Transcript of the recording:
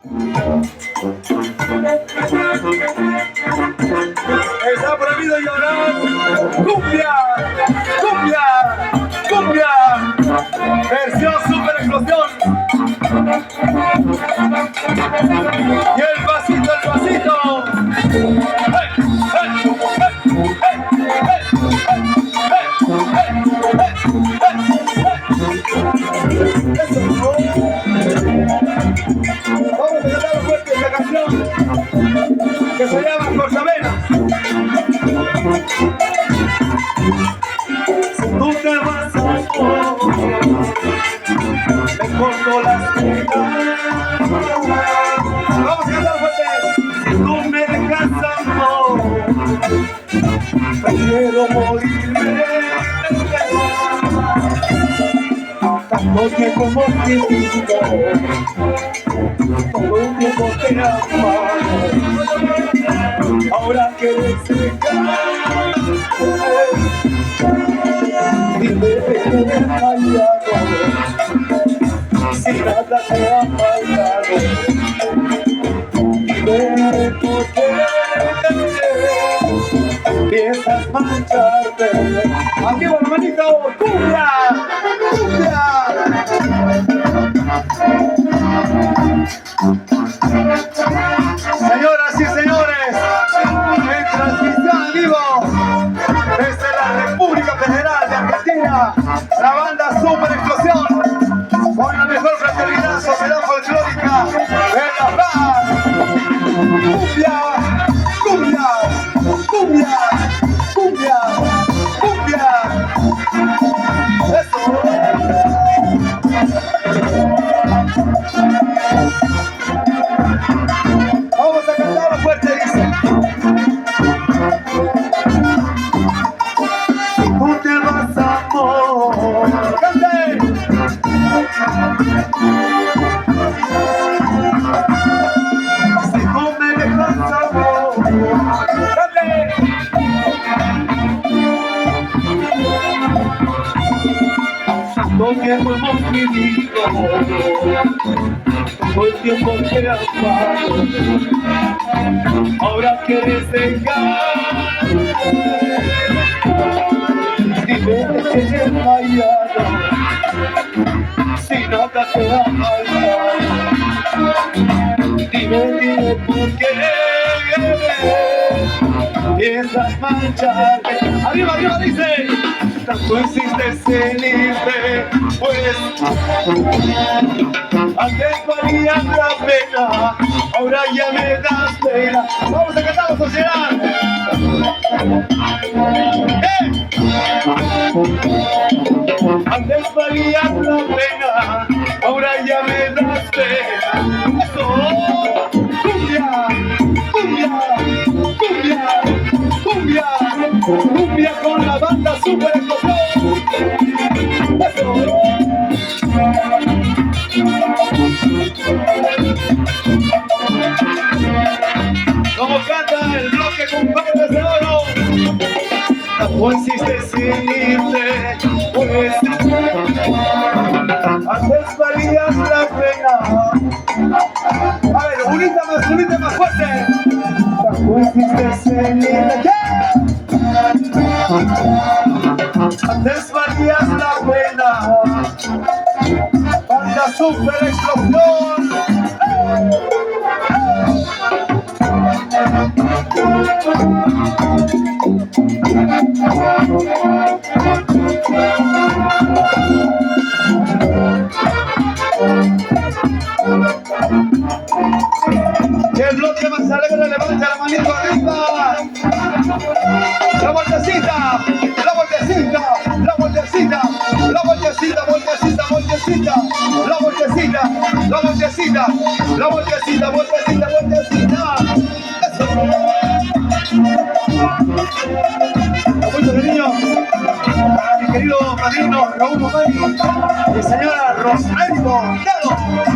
Está prohibido llorar. ¡Cumbia! ¡Cumbia! ¡Cumbia! Versión super explosión. Y el pasito, el pasito. ¡Hey! ¡Hey! ¡Hey! ¡Hey! ¡Hey! ¡Hey! Eso, ¿no? Vamos a cantar fuerte esta canción que se llama Corsavenas. Si tú te vas, amor, me corto las uñas. Vamos a cantar fuerte. Si tú me dejas, amor, prefiero morirme. Tanto tiempo hemos vivido, todo el tiempo te he amado. Ahora quieres dejar, dime que te he fallado, si nada te ha faltado. Dime por qué piensas marcharte. Aquí va la manita, ¡cumbia! ¡Cumbia! Señoras y señores, en transmisión en vivo desde la República Federal de Argentina, la banda Super Explosión, con la mejor fraternidad sociedad folclórica de La Paz. ¡Cumbia! ¡Cumbia! ¡Cumbia! ¡Cumbia! ¡Cumbia! ¡Eso! Vamos a cantarlo fuerte, dice. Si tú te vas, amor, ¡cante! Si tú me dejas, amor, ¡cante! Tanto tiempo hemos vivido, todo el tiempo te he amado. Ahora quieres dejar, dime que te he fallado, si nada te ha faltado. Dime por qué piensas marcharte. Arriba, arriba, dice. Tanto insistes en irte, pues antes valía la pena, ahora ya me das pena. Vamos a cantar, sociedad. Antes valía la pena, ahora ya me das pena. Eso, cumbia, cumbia, cumbia, cumbia, cumbia con la banda Super Explosión. Eso. Como canta el bloque Compadres de Oro. No insistes en irte, pues antes valías la pena. A ver, unita más fuerte. No insistes en irte, antes valías la pena. Banda Super Explosión. Y el bloque más alegre levanta la manito arriba. La vueltecita, la vueltecita, la vueltecita, la vueltecita, vueltecita, vueltecita, la vueltecita, la vueltecita, la vueltecita, vueltecita, vueltecita. Eso. Apuesto de niño a mi querido padrino Raúl Romani y señora Rosario Delgado.